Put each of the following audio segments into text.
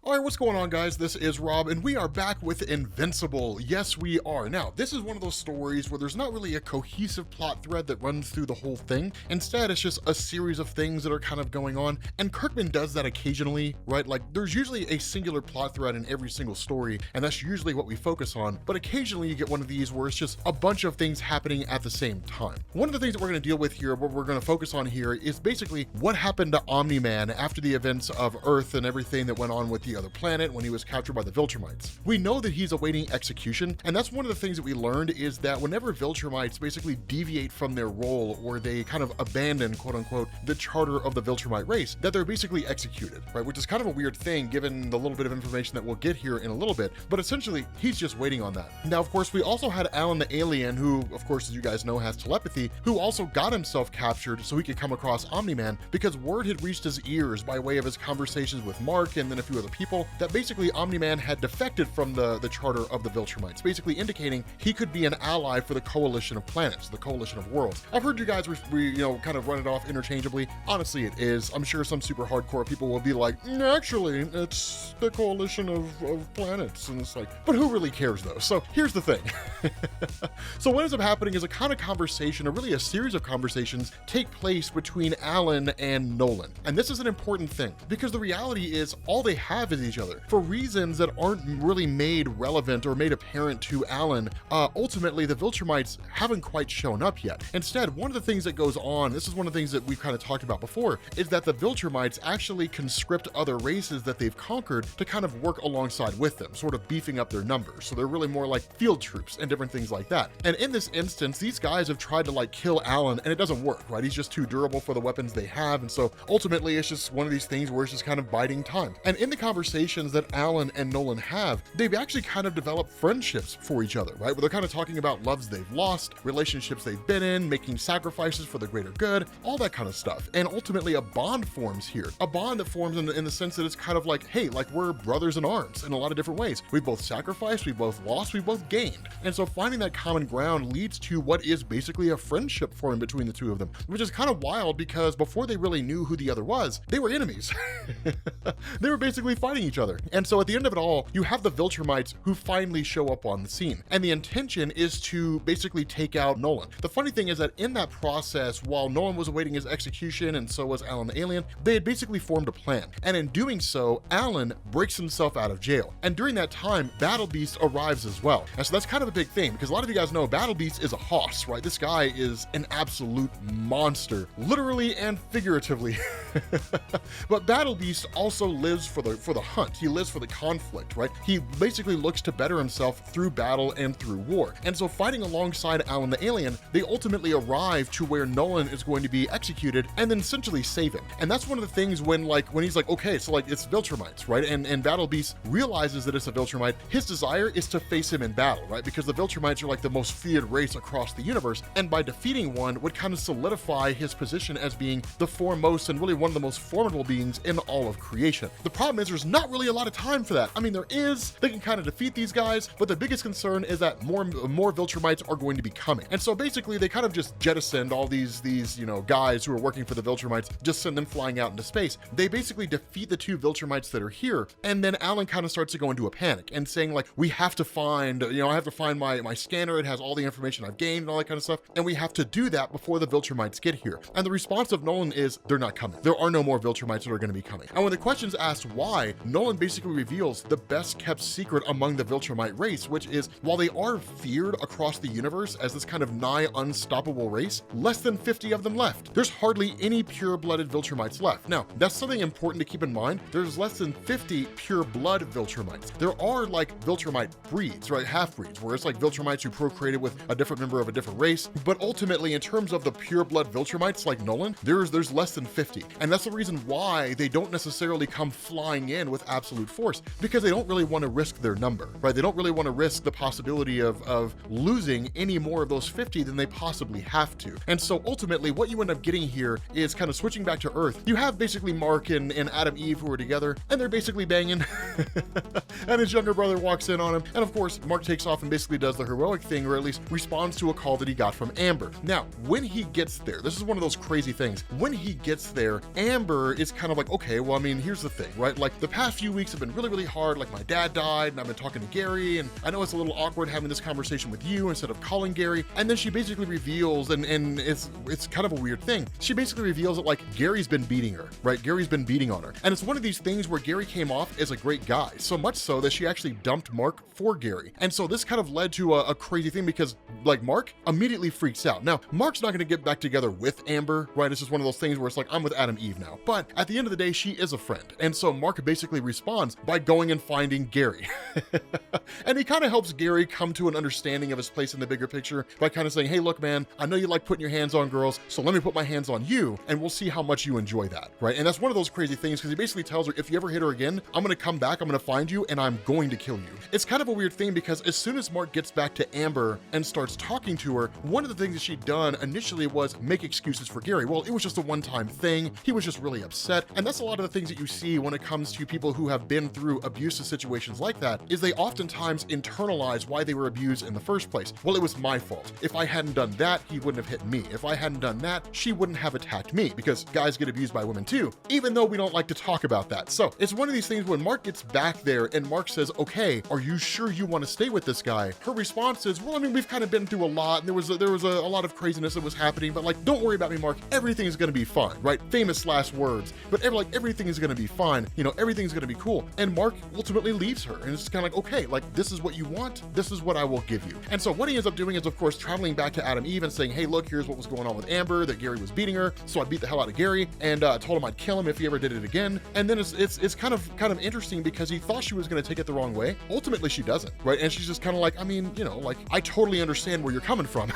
Alright, what's going on, guys? This is Rob, and we are back with Invincible. Yes, we are. Now, this is one of those stories where there's not really a cohesive plot thread that runs through the whole thing. Instead, it's just a series of things that are kind of going on, and Kirkman does that occasionally, right? Like, there's usually a singular plot thread in every single story, and that's usually what we focus on, but occasionally you get one of these where it's just a bunch of things happening at the same time. One of the things that we're going to deal with here, what we're going to focus on here, is basically what happened to Omni-Man after the events of Earth and everything that went on with the other planet when he was captured by the Viltrumites. We know that he's awaiting execution, and that's one of the things that we learned is that whenever Viltrumites basically deviate from their role, or they kind of abandon, quote unquote, the charter of the Viltrumite race, that they're basically executed, right? Which is kind of a weird thing given the little bit of information that we'll get here in a little bit, but essentially he's just waiting on that. Now, of course, we also had Alan the alien, who, of course, as you guys know, has telepathy, who also got himself captured so he could come across Omni-Man because word had reached his ears by way of his conversations with Mark and then a few other people that basically Omni-Man had defected from the charter of the Viltrumites, basically indicating he could be an ally for the coalition of planets, the coalition of worlds. I've heard you guys kind of run it off interchangeably. Honestly, it is. I'm sure some super hardcore people will be like, actually, it's the coalition of planets, and it's like, but who really cares though? So here's the thing. So what ends up happening is a kind of conversation, or really a series of conversations, take place between Alan and Nolan. And this is an important thing because the reality is all they have is each other. For reasons that aren't really made relevant or made apparent to Alan, ultimately the Viltrumites haven't quite shown up yet. Instead, one of the things that goes on, this is one of the things that we've kind of talked about before, is that the Viltrumites actually conscript other races that they've conquered to kind of work alongside with them, sort of beefing up their numbers. So they're really more like field troops and different things like that. And in this instance, these guys have tried to like kill Alan, and it doesn't work, right? He's just too durable for the weapons they have. And so ultimately it's just one of these things where it's just kind of biding time. And in the conversations that Alan and Nolan have, they've actually kind of developed friendships for each other, right? Where they're kind of talking about loves they've lost, relationships they've been in, making sacrifices for the greater good, all that kind of stuff. And ultimately a bond forms here. A bond that forms in the sense that it's kind of like, hey, like we're brothers in arms in a lot of different ways. We both sacrificed, we both lost, we both gained. And so finding that common ground leads to what is basically a friendship forming between the two of them, which is kind of wild because before they really knew who the other was, they were enemies. They were basically fighting each other. And so at the end of it all, you have the Viltrumites who finally show up on the scene. And the intention is to basically take out Nolan. The funny thing is that in that process, while Nolan was awaiting his execution and so was Alan the alien, they had basically formed a plan. And in doing so, Alan breaks himself out of jail. And during that time, Battle Beast arrives as well. And so that's kind of a big thing because a lot of you guys know Battle Beast is a hoss, right? This guy is an absolute monster, literally and figuratively. But Battle Beast also lives for the hunt. He lives for the conflict, right? He basically looks to better himself through battle and through war. And so fighting alongside Alan the alien, they ultimately arrive to where Nolan is going to be executed and then essentially save him. And that's one of the things when he's like, okay, so like it's Viltrumites, right? And Battle Beast realizes that it's a Viltrumite. His desire is to face him in battle, right? Because the Viltrumites are like the most feared race across the universe. And by defeating one would kind of solidify his position as being the foremost and really one of the most formidable beings in all of creation. The problem is there's not really a lot of time for that. I mean, there is, they can kind of defeat these guys, but the biggest concern is that more Viltrumites are going to be coming. And so basically they kind of just jettisoned all these guys who are working for the Viltrumites, just send them flying out into space. They basically defeat the two Viltrumites that are here. And then Alan kind of starts to go into a panic and saying like, we have to find, I have to find my scanner. It has all the information I've gained and all that kind of stuff. And we have to do that before the Viltrumites get here. And the response of Nolan is they're not coming. There are no more Viltrumites that are going to be coming. And when the question's asked why, Nolan basically reveals the best kept secret among the Viltrumite race, which is while they are feared across the universe as this kind of nigh unstoppable race, less than 50 of them left. There's hardly any pure-blooded Viltrumites left. Now, that's something important to keep in mind. There's less than 50 pure-blood Viltrumites. There are like Viltrumite breeds, right? Half-breeds, where it's like Viltrumites who procreated with a different member of a different race. But ultimately, in terms of the pure-blood Viltrumites like Nolan, there's less than 50. And that's the reason why they don't necessarily come flying in with absolute force, because they don't really want to risk their number, right? They don't really want to risk the possibility of losing any more of those 50 than they possibly have to. And so ultimately what you end up getting here is kind of switching back to Earth. You have basically Mark and Adam Eve who are together, and they're basically banging. And his younger brother walks in on him. And of course, Mark takes off and basically does the heroic thing, or at least responds to a call that he got from Amber. Now, when he gets there, this is one of those crazy things. When he gets there, Amber is kind of like, okay, well, I mean, here's the thing, right? Like the past few weeks have been really, really hard. Like my dad died and I've been talking to Gary, and I know it's a little awkward having this conversation with you instead of calling Gary. And then she basically reveals, and it's kind of a weird thing. She basically reveals that like Gary's been beating her, right? Gary's been beating on her. And it's one of these things where Gary came off as a great guy, so much so that she actually dumped Mark for Gary. And so this kind of led to a crazy thing because like Mark immediately freaks out. Now, Mark's not going to get back together with Amber, right? It's just one of those things where it's like, I'm with Adam Eve now. But at the end of the day, she is a friend. And so Mark basically responds by going and finding Gary. And he kind of helps Gary come to an understanding of his place in the bigger picture by kind of saying, hey, look, man, I know you like putting your hands on girls, so let me put my hands on you and we'll see how much you enjoy that, right? And that's one of those crazy things because he basically tells her, if you ever hit her again, I'm going to come back, I'm going to find you, and I'm going to kill you. It's kind of a weird thing because as soon as Mark gets back to Amber and starts talking to her, one of the things that she'd done initially was make excuses for Gary. Well, it was just a one-time thing. He was just really upset. And that's a lot of the things that you see when it comes to people who have been through abusive situations like that, is they oftentimes internalize why they were abused in the first place. Well, it was my fault. If I hadn't done that, he wouldn't have hit me. If I hadn't done that, she wouldn't have attacked me, because guys get abused by women too, even though we don't like to talk about that. So it's one of these things when Mark gets back there and Mark says, okay, are you sure you want to stay with this guy? Her response is, well, I mean, we've kind of been through a lot, and there was a lot of craziness that was happening, but like, don't worry about me, Mark. Everything is going to be fine, right? Famous last words, but everything is going to be fine. You know, everything's going to be cool. And Mark ultimately leaves her, and it's kind of like, okay, like, this is what you want. This is what I will give you. And so what he ends up doing is, of course, traveling back to Adam Eve and saying, hey, look, here's what was going on with Amber, that Gary was beating her. So I beat the hell out of Gary and told him I'd kill him if he ever did it again. And then it's kind of interesting because he thought she was going to take it the wrong way. Ultimately, she doesn't, right? And she's just kind of like, I mean, you know, like, I totally understand where you're coming from.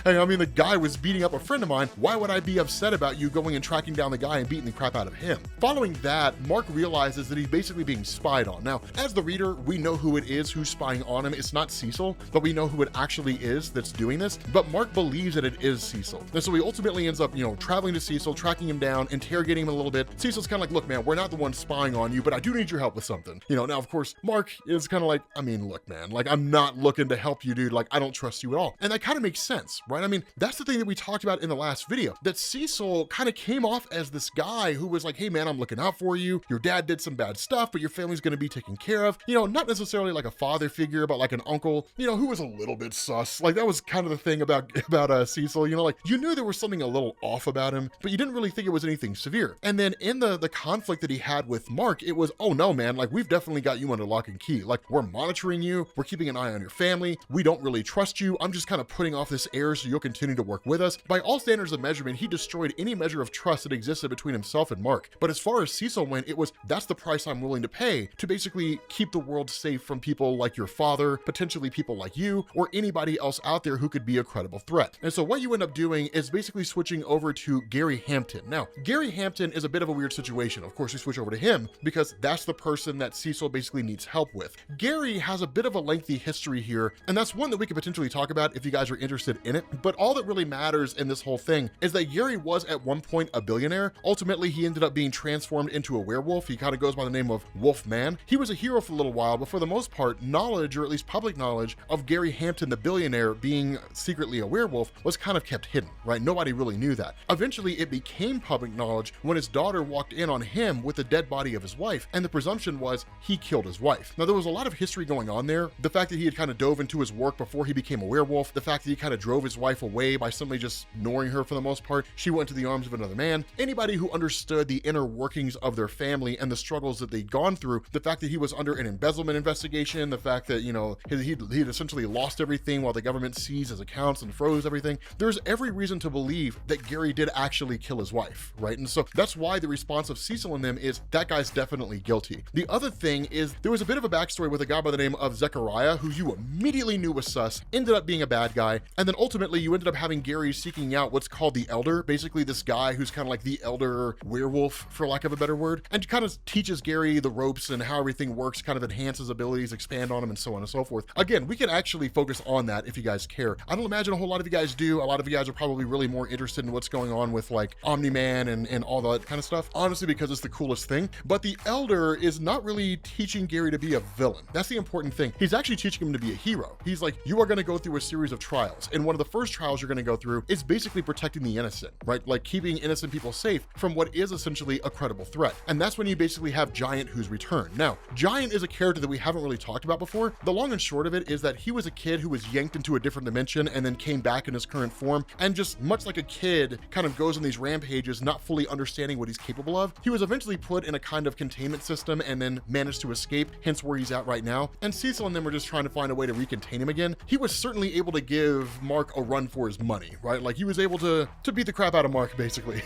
I mean, the guy was beating up a friend of mine. Why would I be upset about you going and tracking down the guy and beating the crap out of him? Following that, Mark realizes that he's basically being spied on. Now, as the reader, we know who it is who's spying on him. It's not Cecil, but we know who it actually is that's doing this. But Mark believes that it is Cecil. And so he ultimately ends up, you know, traveling to Cecil, tracking him down, interrogating him a little bit. Cecil's kind of like, look, man, we're not the ones spying on you, but I do need your help with something. You know, now, of course, Mark is kind of like, I mean, look, man, like, I'm not looking to help you, dude. Like, I don't trust you at all. And that kind of makes sense, right? I mean, that's the thing that we talked about in the last video, that Cecil kind of came off as this guy who was like, hey, man, I'm looking out for you. Your dad did some bad stuff, but your family's going to be taken care of. You know, not necessarily like a father figure, but like an uncle, you know, who was a little bit sus. Like, that was kind of the thing about Cecil, you know, like, you knew there was something a little off about him, but you didn't really think it was anything severe. And then in the conflict that he had with Mark, it was, oh no, man, like, we've definitely got you under lock and key. Like, we're monitoring you. We're keeping an eye on your family. We don't really trust you. I'm just kind of putting off this air so you'll continue to work with us. By all standards of measurement, he destroyed any measure of trust that existed between himself and Mark. But as far as Cecil went, it was, that's the price I'm willing to pay to basically keep the world safe from people like your father, potentially people like you, or anybody else out there who could be a credible threat. And so what you end up doing is basically switching over to Gary Hampton. Now, Gary Hampton is a bit of a weird situation. Of course, we switch over to him because that's the person that Cecil basically needs help with. Gary has a bit of a lengthy history here, and that's one that we could potentially talk about if you guys are interested in it. But all that really matters in this whole thing is that Gary was at one point a billionaire. Ultimately, he ended up being transformed into a werewolf. He kind of goes by the name of Wolfman. He was a hero for a little while, but for the most part, knowledge, or at least public knowledge, of Gary Hampton, the billionaire, being secretly a werewolf was kind of kept hidden, right? Nobody really knew that. Eventually, it became public knowledge when his daughter walked in on him with the dead body of his wife, and the presumption was he killed his wife. Now, there was a lot of history going on there. The fact that he had kind of dove into his work before he became a werewolf, the fact that he kind of drove his wife away by simply just ignoring her for the most part. She went into the arms of another man. Anybody who understood the inner workings of their family and the struggles that they'd gone through, the fact that he was under an embezzlement investigation, the fact that, you know, he'd essentially lost everything while the government seized his accounts and froze everything. There's every reason to believe that Gary did actually kill his wife, right? And so that's why the response of Cecil and them is, that guy's definitely guilty. The other thing is, there was a bit of a backstory with a guy by the name of Zechariah, who you immediately knew was sus, ended up being a bad guy, and then ultimately you ended up having Gary seeking out what's called the Elder, basically this guy who's kind of like the elder werewolf, for lack of a better word, and kind of teaches Gary the ropes and how everything works, kind of enhances abilities, expand on him, and so on and so forth. Again, we can actually focus on that if you guys care. I don't imagine a whole lot of you guys do. A lot of you guys are probably really more interested in what's going on with like Omni-Man and all that kind of stuff, honestly, because it's the coolest thing. But the Elder is not really teaching Gary to be a villain. That's the important thing. He's actually teaching him to be a hero. He's like, you are going to go through a series of trials, and one of the first trials you're going to go through is basically protecting the innocent, right? Like keeping innocent people safe from what is essentially a credible threat. And that's when you basically have Giant, who's returned. Now, Giant is a character that we haven't really talked about before. The long and short of it is that he was a kid who was yanked into a different dimension and then came back in his current form, and just much like a kid kind of goes on these rampages not fully understanding what he's capable of, he was eventually put in a kind of containment system and then managed to escape, hence where he's at right now. And Cecil and them were just trying to find a way to recontain him again. He was certainly able to give Mark a run for his money, right? Like he was able to beat the crap out of Mark, basically.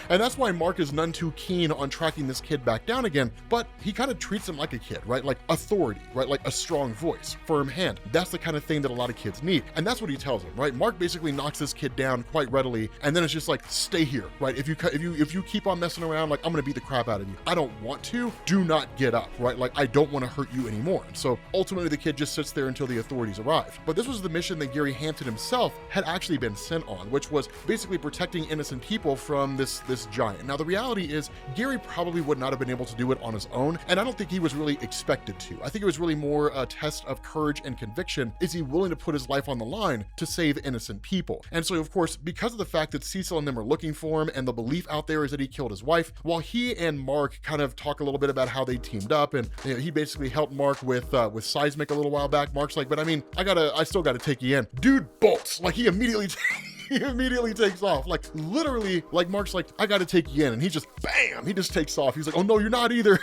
And that's why Mark is none too keen on tracking this kid back down again, but he kind of treats him like a kid, right? Like authority, right? Like a strong voice, firm hand. That's the kind of thing that a lot of kids need. And that's what he tells him, right? Mark basically knocks this kid down quite readily, and then it's just like, stay here, right? If you keep on messing around, like I'm gonna beat the crap out of you. I don't want to, do not get up, right? Like I don't want to hurt you anymore. And so ultimately the kid just sits there until the authorities arrive. But this was the mission that Gary Hampton himself had actually been sent on, which was basically protecting innocent people from this Giant. Now the reality is Gary probably would not have been able to do it on his own, and I don't think he was really expected to. I think it was really more a test of courage and conviction. Is he willing to put his life on the line to save innocent people? And so of course, because of the fact that Cecil and them are looking for him, and the belief out there is that he killed his wife, while he and Mark kind of talk a little bit about how they teamed up, and you know, he basically helped Mark with seismic a little while back. Mark's like, but I mean, I still gotta take you in. Dude bolts, like he immediately he immediately takes off, like literally, like Mark's like, I gotta take you in, and he just bam, he just takes off. He's like, oh no, you're not either.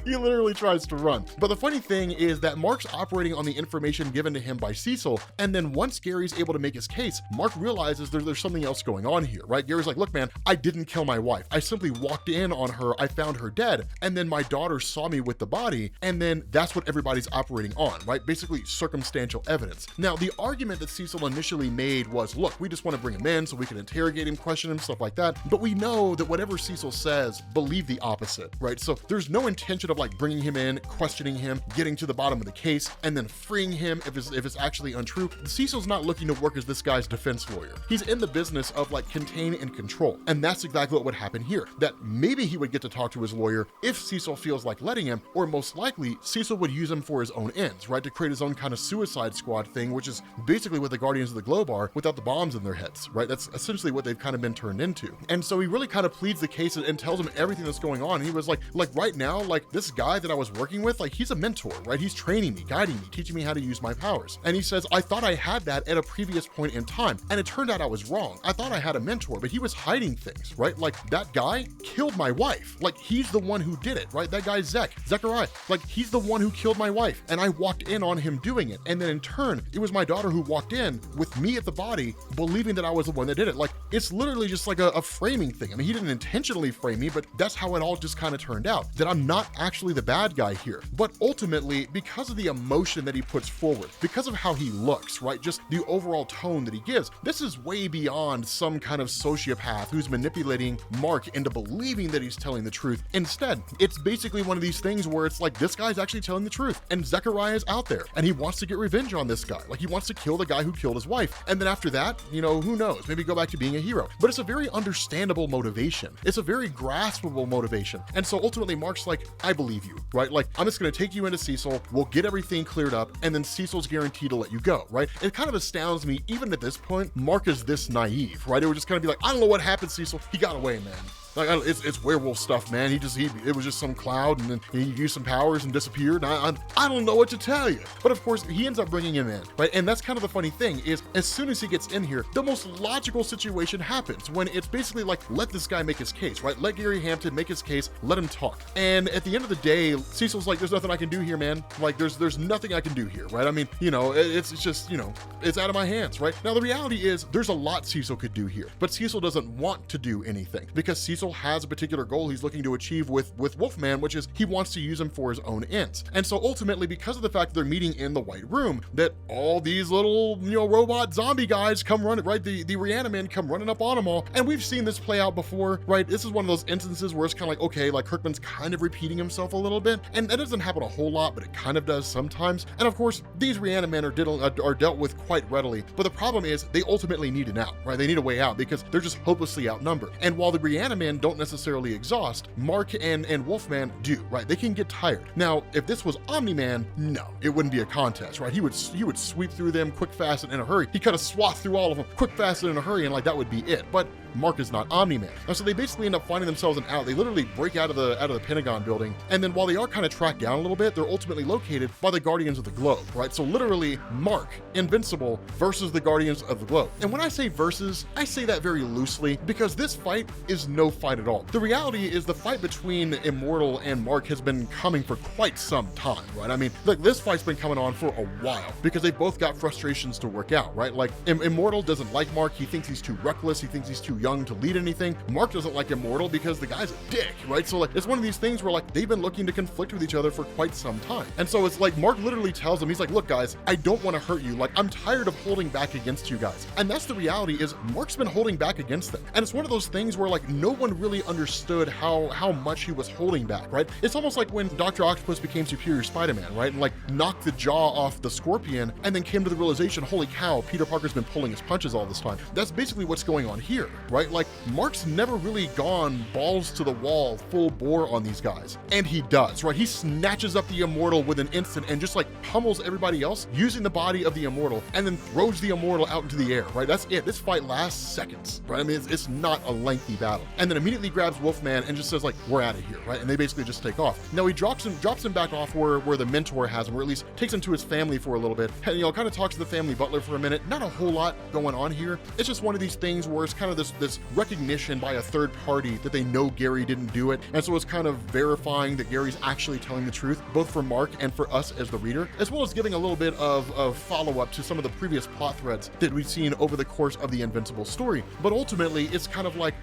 He literally tries to run. But the funny thing is that Mark's operating on the information given to him by Cecil, and then once Gary's able to make his case, Mark realizes there's something else going on here, right? Gary's like, look man, I didn't kill my wife. I simply walked in on her, I found her dead, and then my daughter saw me with the body, and then that's what everybody's operating on, right? Basically circumstantial evidence. Now, the argument that Cecil initially made was, look, we just want to bring him in so we can interrogate him, question him, stuff like that. But we know that whatever Cecil says, believe the opposite, right? So there's no intention of like bringing him in, questioning him, getting to the bottom of the case, and then freeing him if it's actually untrue. Cecil's not looking to work as this guy's defense lawyer. He's in the business of like contain and control. And that's exactly what would happen here. That maybe he would get to talk to his lawyer if Cecil feels like letting him, or most likely Cecil would use him for his own ends, right? To create his own kind of Suicide Squad thing, which is basically what the Guardians of the Globe are without the bombs in their heads, right? That's essentially what they've kind of been turned into. And so he really kind of pleads the case and tells him everything that's going on. And he was like right now, like this guy that I was working with, like he's a mentor, right? He's training me, guiding me, teaching me how to use my powers. And he says, I thought I had that at a previous point in time, and it turned out I was wrong. I thought I had a mentor, but he was hiding things, right? Like that guy killed my wife. Like he's the one who did it, right? That guy Zechariah, like he's the one who killed my wife, and I walked in on him doing it. And then in turn, it was my daughter who walked in with me at the body, believing that I was the one that did it. Like it's literally just like a framing thing. I mean, he didn't intentionally frame me, but that's how it all just kind of turned out, that I'm not actually the bad guy here. But ultimately, because of the emotion that he puts forward, because of how he looks, right? Just the overall tone that he gives, this is way beyond some kind of sociopath who's manipulating Mark into believing that he's telling the truth. Instead, it's basically one of these things where it's like, this guy's actually telling the truth, and Zechariah's out there, and he wants to get revenge on this guy. Like he wants to kill the guy who killed his wife. And then after that, you know, who knows? Maybe go back to being a hero. But it's a very understandable motivation. It's a very graspable motivation. And so ultimately Mark's like, I believe you, right? Like I'm just gonna take you into Cecil, we'll get everything cleared up, and then Cecil's guaranteed to let you go, right? It kind of astounds me, even at this point, Mark is this naive, right? It would just kind of be like, I don't know what happened, Cecil. He got away, man. Like it's werewolf stuff, man. It was just some cloud, and then he used some powers and disappeared. I don't know what to tell you. But of course, he ends up bringing him in, right? And that's kind of the funny thing is, as soon as he gets in here, the most logical situation happens when it's basically like, let this guy make his case, right? Let Gary Hampton make his case, let him talk. And at the end of the day, Cecil's like, there's nothing I can do here, man. Like there's nothing I can do here, right? I mean, you know, it's just, you know, it's out of my hands, right? Now the reality is, there's a lot Cecil could do here, but Cecil doesn't want to do anything because Cecil has a particular goal he's looking to achieve with Wolfman, which is he wants to use him for his own ends. And so ultimately, because of the fact that they're meeting in the White Room, that all these little, you know, robot zombie guys come running, right? The Reaniman come running up on them all. And we've seen this play out before, right? This is one of those instances where it's kind of like, okay, like Kirkman's kind of repeating himself a little bit. And that doesn't happen a whole lot, but it kind of does sometimes. And of course, these Reaniman are dealt with quite readily. But the problem is they ultimately need an out, right? They need a way out because they're just hopelessly outnumbered. And while the Reaniman don't necessarily exhaust, Mark and Wolfman do, right? They can get tired. Now, if this was Omni-Man, no, it wouldn't be a contest, right? He would sweep through them quick, fast, and in a hurry. He kind of swath through all of them quick, fast, and in a hurry, and like that would be it. But Mark is not Omni-Man. And so they basically end up finding themselves an out. They literally break out of the Pentagon building, and then while they are kind of tracked down a little bit, they're ultimately located by the Guardians of the Globe, right? So literally Mark, Invincible, versus the Guardians of the Globe. And when I say versus, I say that very loosely because this fight is no fight at all. The reality is the fight between Immortal and Mark has been coming for quite some time, right? I mean, look, this fight's been coming on for a while because they both got frustrations to work out, right? Like Immortal doesn't like Mark. He thinks he's too reckless. He thinks he's too young to lead anything. Mark doesn't like Immortal because the guy's a dick, right? So like, it's one of these things where like they've been looking to conflict with each other for quite some time. And so it's like Mark literally tells him, he's like, look guys, I don't want to hurt you. Like, I'm tired of holding back against you guys. And that's the reality, is Mark's been holding back against them. And it's one of those things where like no one really understood how much he was holding back, right? It's almost like when Dr. Octopus became Superior Spider-Man, right? And like knocked the jaw off the Scorpion and then came to the realization, holy cow, Peter Parker's been pulling his punches all this time. That's basically what's going on here, right? Like Mark's never really gone balls to the wall, full bore on these guys. And he does, right? He snatches up the Immortal with an instant and just like pummels everybody else using the body of the Immortal and then throws the Immortal out into the air, right? That's it. This fight lasts seconds, right? I mean, it's not a lengthy battle. And then immediately grabs Wolfman and just says like, we're out of here, right? And they basically just take off. Now he drops him back off where the mentor has him, or at least takes him to his family for a little bit. And, you know, kind of talks to the family butler for a minute. Not a whole lot going on here. It's just one of these things where it's kind of this recognition by a third party that they know Gary didn't do it. And so it's kind of verifying that Gary's actually telling the truth, both for Mark and for us as the reader, as well as giving a little bit of follow-up to some of the previous plot threads that we've seen over the course of the Invincible story. But ultimately, it's kind of like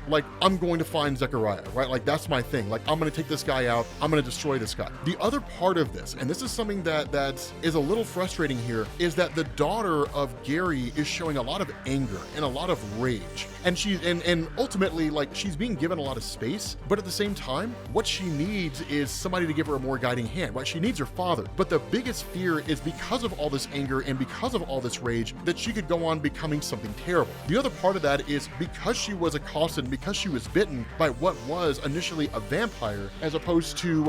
I'm going to find Zechariah, right? Like, that's my thing. Like, I'm going to take this guy out. I'm going to destroy this guy. The other part of this, and this is something that is a little frustrating here, is that the daughter of Gary is showing a lot of anger and a lot of rage. And ultimately, like, she's being given a lot of space, but at the same time, what she needs is somebody to give her a more guiding hand, right? She needs her father. But the biggest fear is because of all this anger and because of all this rage, that she could go on becoming something terrible. The other part of that is because she was accosted and because she was bitten by what was initially a vampire, as opposed to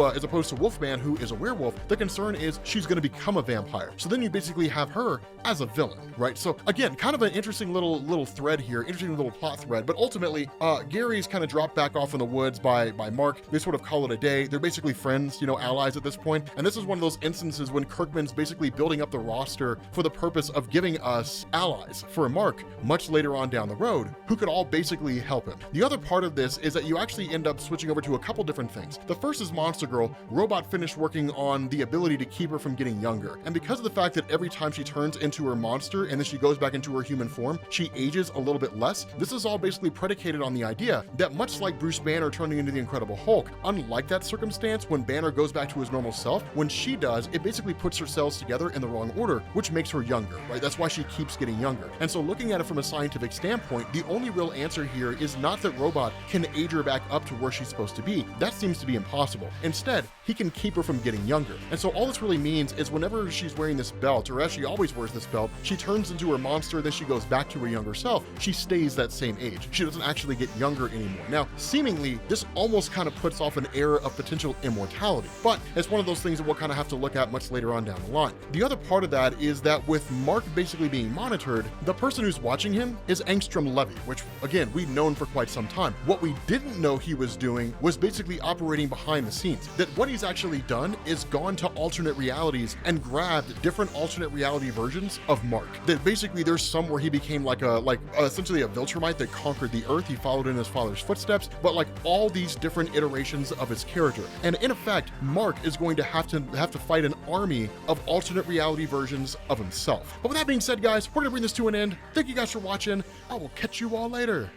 Wolfman, who is a werewolf, the concern is she's going to become a vampire. So then you basically have her as a villain, right? So again, kind of an interesting little thread here, interesting little plot thread. But ultimately, Gary's kind of dropped back off in the woods by Mark. They sort of call it a day. They're basically friends, you know, allies at this point. And this is one of those instances when Kirkman's basically building up the roster for the purpose of giving us allies for Mark much later on down the road, who could all basically help him. The other part of this is that you actually end up switching over to a couple different things. The first is Monster Girl. Robot finished working on the ability to keep her from getting younger. And because of the fact that every time she turns into her monster and then she goes back into her human form, she ages a little bit less, this is all basically predicated on the idea that much like Bruce Banner turning into the Incredible Hulk, unlike that circumstance when Banner goes back to his normal self, when she does, it basically puts her cells together in the wrong order, which makes her younger, right? That's why she keeps getting younger. And so looking at it from a scientific standpoint, the only real answer here is not that Robot can age her back up to where she's supposed to be. That seems to be impossible. Instead, he can keep her from getting younger. And so all this really means is whenever she's wearing this belt, or as she always wears this belt, she turns into her monster, then she goes back to her younger self. She stays that same age. She doesn't actually get younger anymore. Now, seemingly, this almost kind of puts off an air of potential immortality, but it's one of those things that we'll kind of have to look at much later on down the line. The other part of that is that with Mark basically being monitored, the person who's watching him is Angstrom Levy, which again, we've known for quite some time. What we didn't know he was doing was basically operating behind the scenes. That what he's actually done is gone to alternate realities and grabbed different alternate reality versions of Mark. That basically there's some where he became essentially a Viltrumite that conquered the earth. He followed in his father's footsteps, but like all these different iterations of his character. And in effect, Mark is going to have to fight an army of alternate reality versions of himself. But with that being said, guys, we're gonna bring this to an end. Thank you guys for watching. I will catch you all later.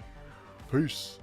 Peace.